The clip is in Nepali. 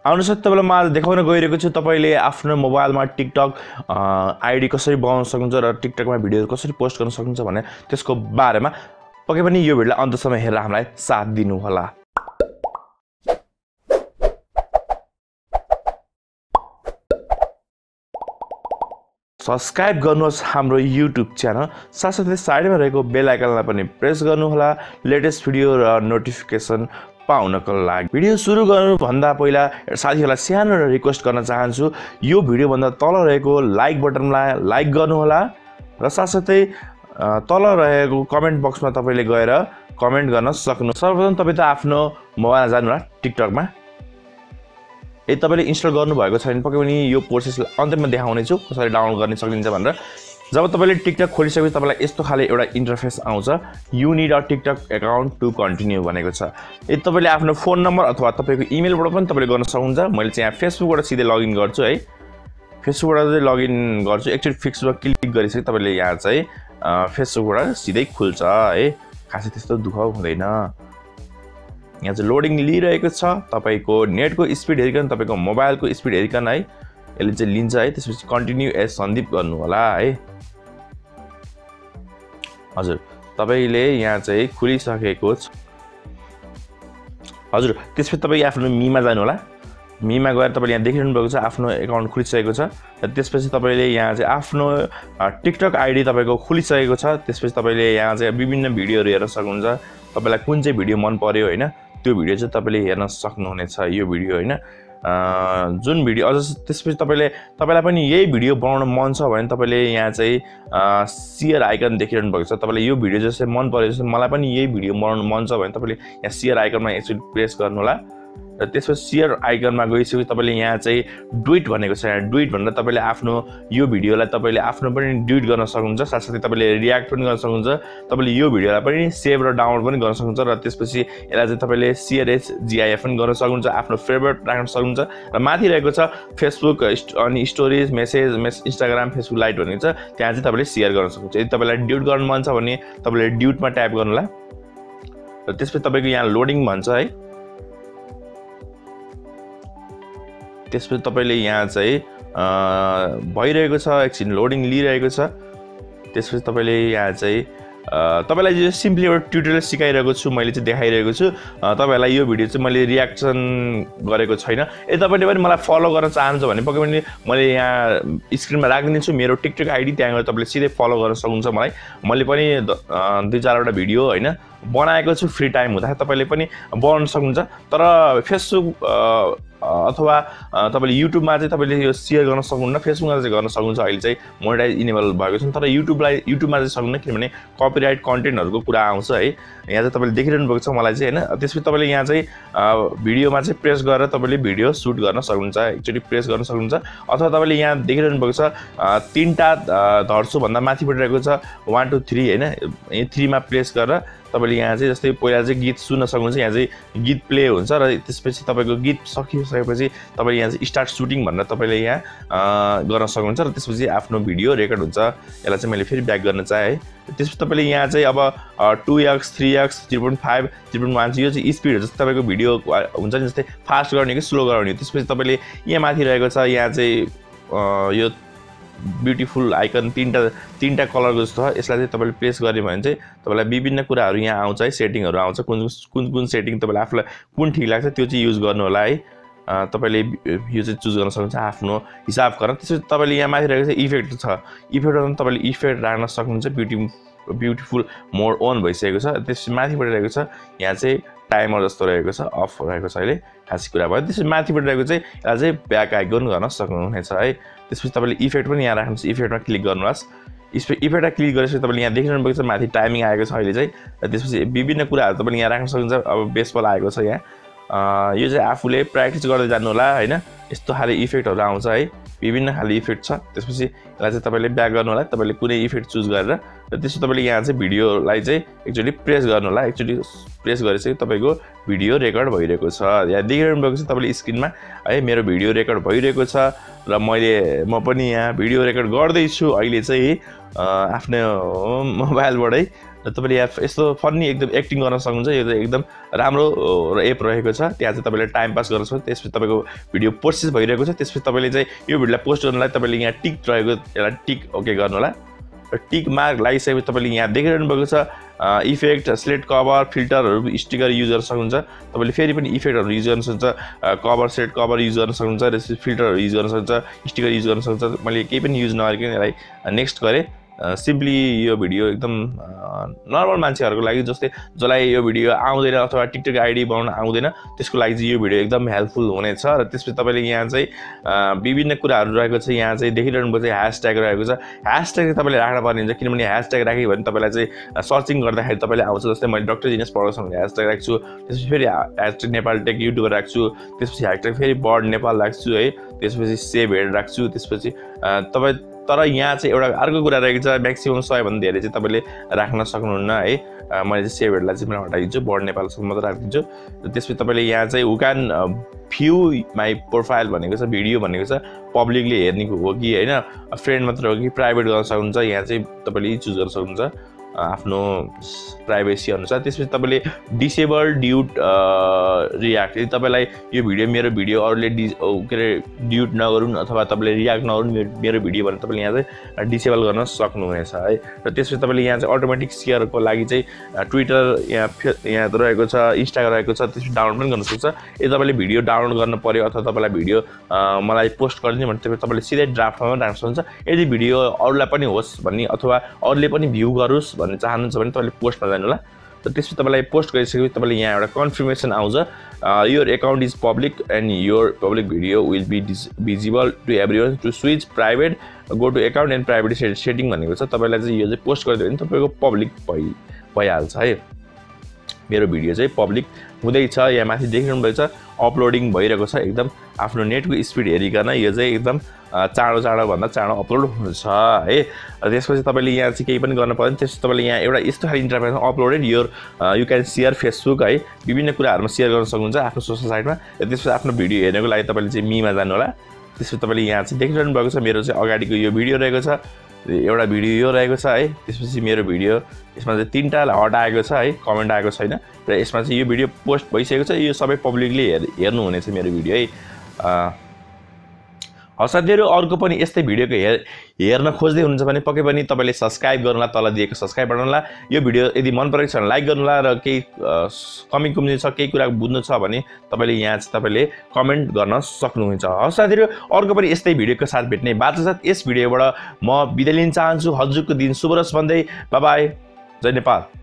आउनुहोस् तपाईलाई म आज देखाउन गइरहेको छु तपाईले आफ्नो मोबाइलमा टिकटक आईडी कसरी बनाउन सक्नुहुन्छ र टिकटकमा भिडियोहरु कसरी पोस्ट गर्न सक्नुहुन्छ भने त्यसको बारेमा पक्कै पनि यो भिडियोलाई अन्तसम्म हेरेर हामीलाई साथ दिनु होला। सब्स्क्राइब गर्नुहोस् हाम्रो YouTube च्यानल, साथसाथै साइडमा रहेको बेल आइकनलाई पनि प्रेस गर्नु होला लेटेस्ट भिडियो र नोटिफिकेसन पाउनको लागि। भिडियो सुरु गर्नु भन्दा पहिला साथीहरुलाई सानो रिक्वेस्ट गर्न चाहन्छु, यो भिडियो भन्दा तल रहेको लाइक बटनलाई लाइक गर्नु होला र साथसाथै तल रहेको कमेन्ट बक्समा तपाईले गएर कमेन्ट गर्न सक्नु। सर्वप्रथम तपाई त आफ्नो मोबाइलमा जानु होला टिकटकमा। यदि तपाईले इन्स्टल गर्नु भएको छैन पक्कै पनि यो प्रोसेस अन्त्यमा देखाउने छु कसरी डाउनलोड गर्न सकिन्छ भनेर। जब तपाईले टिकटक खोलिसकेपछि तपाईलाई यस्तो खाले एउटा इन्टरफेस आउँछ, you need a TikTok account to continue भनेको छ। यदि तपाईले आफ्नो फोन नम्बर अथवा तपाईको इमेलबाट पनि तपाईले गर्न सक्नुहुन्छ। मैले चाहिँ यहाँ फेसबुकबाट सिधै लगइन गर्छु है। फेसबुकबाट चाहिँ लगइन गर्छु। एकचोटी फिक्समा क्लिक गरिसके तपाईले यहाँ चाहिँ फेसबुकबाट सिधै खुल्छ है। खासै त्यस्तो दुःख हुँदैन। यहाँ चाहिँ लोडिङ लिइरहेको छ। तपाईको नेटको स्पिड हेरिकन तपाईको मोबाइलको स्पिड हेरिकन है यसले चाहिँ लिन्छ है। त्यसपछि कन्टिन्यू एज सन्दीप गर्नु होला है। हजुर तपाईले यहाँ चाहिँ खुलिसकेको छ। हजुर त्यसपछि तपाई आफ्नो मीमा जानु होला। मीमा गएर तपाईले यहाँ देखिरहनु भएको छ आफ्नो अकाउन्ट खुलिसकेको छ। र त्यसपछि तपाईले यहाँ चाहिँ आफ्नो टिकटक आईडी तपाईको खुलिसकेको छ। त्यसपछि तपाईले यहाँ चाहिँ विभिन्न भिडियोहरु हेर्न सक्नुहुन्छ। तपाईलाई कुन चाहिँ भिडियो मन पर्यो हैन त्यो भिडियो चाहिँ तपाईले हेर्न सक्नुहुनेछ। यो भिडियो हैन जुन भिडियो अझ त्यसपछि तपाईलाई पनि यही भिडियो बनाउन मन छ भने तपाईले यहाँ चाहिँ शेयर आइकन देखिरहनु भएको छ। तपाईलाई यो भिडियो जस्तै मन पर्यो जस्तै मलाई पनि यही भिडियो बनाउन मन छ भने तपाईले यहाँ शेयर आइकनमा एकचोटी प्रेस गर्नु होला। र त्यसपछि शेयर आइकनमा गइसकेपछि तपाईले यहाँ चाहिँ डुइट भनेको छ। यहाँ डुइट भनेर तपाईले आफ्नो यो भिडियोलाई तपाईले आफ्नो पनि डुइट गर्न सक्नुहुन्छ। साथसाथै तपाईले रियाक्ट पनि गर्न सक्नुहुन्छ। तपाईले यो भिडियोलाई पनि सेभ र डाउनलोड पनि गर्न सक्नुहुन्छ। र त्यसपछि यसलाई चाहिँ तपाईले शेयर एज जिआइएफ पनि गर्न सक्नुहुन्छ। आफ्नो फेभरेट राख्न सक्नुहुन्छ। र माथि रहेको छ फेसबुक अनि stories message Instagram Facebook light भनेको छ। त्यहाँ चाहिँ तपाईले शेयर गर्न सक्नुहुन्छ। यदि तपाईलाई ड्युट गर्न मन छ भने तपाईले ड्युटमा ट्याप गर्नु होला। र त्यसपछि तपाईको यहाँ लोडिङ भन्छ है। त्यसपछि तपाईले यहाँ चाहिँ भइरहेको छ, एकछिन लोडिङ लिइरहेको छ। त्यसपछि तपाईले यहाँ चाहिँ तपाईलाई जो सिम्पली एउटा ट्युटोरियल सिकाइरहेको छु, मैले चाहिँ देखाइरहेको छु। तपाईहरुलाई यो भिडियो चाहिँ मैले रियाक्सन गरेको छैन। यदि तपाईले पनि मलाई फलो गर्न चाहनुहुन्छ भने पक्कै पनि मैले यहाँ स्क्रिनमा राखिदिन्छु मेरो टिकटक आईडी। त्यहाँ गएर तपाईले सिधै फलो गर्न सक्नुहुन्छ मलाई। मैले पनि 2-4 वटा भिडियो हैन बनाएको छु फ्री टाइम हुँदा। तपाईले पनि बनाउन सक्नुहुन्छ। तर फेसबुक अथवा तपाईले युट्युबमा चाहिँ तपाईले यो शेयर गर्न सक्नुहुन्न। फेसबुकमा चाहिँ गर्न सक्नुहुन्छ। अहिले चाहिँ मोनेटाइज इनेबल भएको छ। तर युट्युबमा चाहिँ सक्नुहुन्न किनभने कपिराइट कन्टेन्टहरुको कुरा आउँछ है। यहाँ चाहिँ तपाईले देखिरहनु भएको छ मलाई चाहिँ हैन। त्यसपछि तपाईले यहाँ चाहिँ भिडियोमा चाहिँ प्रेस गरेर तपाईले भिडियो सुट गर्न सक्नुहुन्छ। एकचोटी प्रेस गर्न सक्नुहुन्छ। अथवा तपाईले यहाँ देखिरहनु भएको छ 3टा धर्छु भन्दा माथिबाट रहेको छ 1 2 3 हैन। यो 3 मा प्रेस गरेर तपाईले यहाँ चाहिँ जस्तै पहिला चाहिँ गीत सुन्न सक्नुहुन्छ। यहाँ चाहिँ गीत प्ले हुन्छ र त्यसपछि तपाईको गीत सकिसकेपछि तपाईले यहाँ चाहिँ स्टार्ट सुटिङ भनेर तपाईले यहाँ गर्न सक्नुहुन्छ। र त्यसपछि आफ्नो भिडियो रेकर्ड हुन्छ। यसलाई चाहिँ मैले फेरि ब्याक गर्न चाहे है। त्यसपछि तपाईले यहाँ चाहिँ अब 2x 3x 3.5 3.1 यो चाहिँ स्पिड हो। जस्तै तपाईको भिडियो हुन्छ नि जस्तै फास्ट गर्ने कि स्लो गर्ने। त्यसपछि तपाईले यहाँ माथि रहेको छ यहाँ चाहिँ यो ब्युटिफुल आइकन तीनटा कलरको जस्तो छ। यसलाई चाहिँ तपाईले प्रेस गर्यो भने चाहिँ तपाईलाई विभिन्न कुराहरु यहाँ आउँछ है। सेटिङहरु आउँछ। कुन सेटिङ तपाईलाई आफुलाई कुन ठीक लाग्छ त्यो चाहिँ युज गर्नु होला है। तपाईले यो चाहिँ चुज गर्न सक्नुहुन्छ आफ्नो हिसाब गरेर। त्यसपछि तपाईले यहाँ माथि रहेको छ इफेक्ट छ। इफेक्टमा तपाईले इफेक्ट राख्न सक्नुहुन्छ। ब्युटिफुल मोड अन भइसकेको छ। त्यसपछि माथिबाट रहेको छ यहाँ चाहिँ टाइमर जस्तो रहेको छ, अफ रहेको छ अहिले खासै कुरा भयो। त्यसपछि माथिबाट रहेको चाहिँ यसलाई चाहिँ ब्याक आइकन गर्न सक्नुहुनेछ है। त्यसपछि तपाईले इफेक्ट पनि यहाँ राख्नुहोस्। इफेक्टमा क्लिक गर्नुहोस्। इफेक्टमा क्लिक गरेपछि तपाईले यहाँ देखिरहनु भएको छ माथि टाइमिङ आएको छ अहिले चाहिँ। र त्यसपछि विभिन्न कुराहरु तपाईले यहाँ राख्न सक्नुहुन्छ। अब बेसबल आएको छ यहाँ। यो चाहिँ आफूले प्र्याक्टिस गर्दै जानु होला हैन। यस्तो खाले इफेक्टहरु आउँछ है। विभिन्न खाले इफेक्ट छ। त्यसपछि यसलाई चाहिँ तपाईले ब्याक गर्नु होला। तपाईले कुनै इफेक्ट चुज गरेर र त्यसपछि तपाईले यहाँ चाहिँ भिडियोलाई चाहिँ एकचोटी प्रेस गर्नु होला। एकचोटी प्रेस गरेपछि तपाईको भिडियो रेकर्ड भइरहेको छ। यहाँ देखिरहनु भएको छ तपाईले स्क्रिनमा है मेरो भिडियो रेकर्ड भइरहेको छ। र म पनि यहाँ भिडियो रेकर्ड गर्दै छु अहिले चाहिँ आफ्नो मोबाइलबाटै र तपाईँले यहाँ यस्तो फन्नी एकदम एक्टिङ गर्न सक्नुहुन्छ। यो चाहिँ एकदम राम्रो एप रहेको छ। त्यहाँ चाहिँ तपाईँले टाइम पास गर्न सक्नुहुन्छ। त्यसपछि तपाईँको भिडियो प्रोसेस भइरहेको छ। त्यसपछि तपाईँले चाहिँ यो भिडियोलाई पोस्ट गर्नलाई तपाईँले यहाँ टिक रहेको एउटा टिक ओके गर्नु होला। र टिक मार्क लागिसकेपछि तपाईँले यहाँ देखिरहनु भएको छ इफेक्ट, स्लेट कभर, फिल्टरहरू, स्टिकर युज गर्न सक्नुहुन्छ। तपाईँले फेरि पनि इफेक्टहरू युज गर्न सक्नुहुन्छ, कभर सेट कभर युज गर्न सक्नुहुन्छ, त्यसपछि फिल्टरहरू युज गर्न सक्नुहुन्छ, स्टिकर युज गर्न सक्नुहुन्छ। मैले केही पनि युज नगरिकन यसलाई नेक्स्ट गरेँ। सिम्पली यो भिडियो एकदम नर्मल मान्छेहरूको लागि जसलाई यो भिडियो आउँदैन अथवा टिकटक आइडी बनाउन आउँदैन त्यसको लागि चाहिँ यो भिडियो एकदम हेल्पफुल हुनेछ। र त्यसपछि तपाईँले यहाँ चाहिँ विभिन्न कुराहरू रहेको छ। यहाँ चाहिँ देखिरहनु भएको चाहिँ ह्यासट्याग रहेको छ। ह्यासट्याग चाहिँ तपाईँले राख्न पर्ने हुन्छ, किनभने ह्यासट्याग राख्यो भने तपाईँलाई चाहिँ सर्चिङ गर्दाखेरि तपाईँले आउँछ। जस्तै मैले डक्टरजिनियस प्रोडक्सन भन्ने ह्यासट्याग राख्छु, त्यसपछि फेरि ह्यासट्याग नेपाल टेक युट्युबर राख्छु, त्यसपछि ह्यासट्याग फेरि बर्ड नेपाल राख्छु है, त्यसपछि सेभ हेड राख्छु। त्यसपछि तपाईँ तर यहाँ चाहिँ एउटा अर्को कुरा रहेको छ, म्याक्सिमम 100 भन्दा धेरै चाहिँ तपाईँले राख्न सक्नुहुन्न है। मैले चाहिँ सेभ हेडलाई चाहिँ मैले हटाइदिन्छु, बर्ड नेपालसम्म मात्र राखिदिन्छु। र त्यसपछि तपाईँले यहाँ चाहिँ who can view my profile भनेको छ, भिडियो भनेको छ, पब्लिकले हेर्ने हो कि होइन, फ्रेन्ड मात्र हो कि प्राइभेट गर्न सक्नुहुन्छ। यहाँ चाहिँ तपाईँले चुज गर्न सक्नुहुन्छ आफ्नो प्राइभेसी अनुसार। त्यसपछि तपाईँले डिसेबल ड्युट रियाक्ट, यदि तपाईँलाई यो भिडियो मेरो भिडियो अरूले के अरे ड्युट नगरून् अथवा तपाईँले रियाक्ट नगरून् मेरो भिडियो भने तपाईँले यहाँ चाहिँ डिसेबल गर्न सक्नुहुनेछ है। र त्यसपछि तपाईँले यहाँ चाहिँ अटोमेटिक सेयरको लागि चाहिँ ट्विटर यहाँ रहेको छ, इन्स्टा रहेको छ, त्यसपछि डाउनलोड पनि गर्न सक्छ। यदि तपाईँले भिडियो डाउनलोड गर्नु पऱ्यो अथवा तपाईँलाई भिडियो मलाई पोस्ट गरिदिनु भने तपाईँले सिधै ड्राफ्टमा राख्न सक्नुहुन्छ। यदि भिडियो अरूलाई पनि होस् भन्ने अथवा अरूले पनि भ्यू गरोस् भन्ने चाहनुहुन्छ भने तपाईँले पोस्टमा जानु होला। र त्यसपछि तपाईँलाई पोस्ट गरिसकेपछि तपाईँले यहाँ एउटा कन्फर्मेसन आउँछ, your account is public and your public video will be visible to everyone, to switch private go to account and private setting भनेको छ। तपाईँलाई चाहिँ यो चाहिँ पोस्ट गरिदियो भने तपाईँको पब्लिक भइहाल्छ है। मेरो भिडियो चाहिँ पब्लिक हुँदैछ। यहाँ माथि देखिरहनु भएको छ अपलोडिङ भइरहेको छ। एकदम आफ्नो नेटको स्पिड हेरिकन यो चाहिँ एकदम चाँडोभन्दा चाँडो अपलोड हुन्छ है। त्यसपछि तपाईँले यहाँ चाहिँ केही पनि गर्न पर्दैन। त्यसपछि तपाईँले यहाँ एउटा यस्तो खाले interface uploaded your you can share Facebook है, विभिन्न कुराहरूमा सेयर गर्न सक्नुहुन्छ आफ्नो सोसल साइटमा। त्यसपछि आफ्नो भिडियो हेर्नको लागि तपाईँले चाहिँ मीमा जानु होला। त्यसपछि तपाईँले यहाँ चाहिँ देखिरहनु भएको छ मेरो चाहिँ अगाडिको यो भिडियो रहेको छ, एउटा भिडियो यो रहेको छ है। त्यसपछि मेरो भिडियो यसमा चाहिँ 3टा हट आएको छ है, कमेन्ट आएको छैन। र यसमा चाहिँ यो भिडियो पोस्ट भइसकेको छ, यो सबै पब्लिकली हेर्नुहुनेछ मेरो भिडियो है। साथीहरू अर्को पनि यस्तै भिडियोको हेर्न खोज्दै हुनुहुन्छ भने पक्कै पनि तपाईँले सब्सक्राइब गर्नुला, तल दिएको सब्सक्राइब गर्नुला। यो भिडियो यदि मन परेको छ भने लाइक गर्नुला, र केही कमी छ केही कुरा बुझ्नु छ भने तपाईँले यहाँ चाहिँ तपाईँले कमेन्ट गर्न सक्नुहुन्छ। साथीहरू अर्को पनि यस्तै भिडियोको साथ भेट्ने बाचा साथ यस भिडियोबाट म बिदा लिन चाहन्छु। हजुरको दिन शुभ रहोस् भन्दै बाई बाई, जय नेपाल।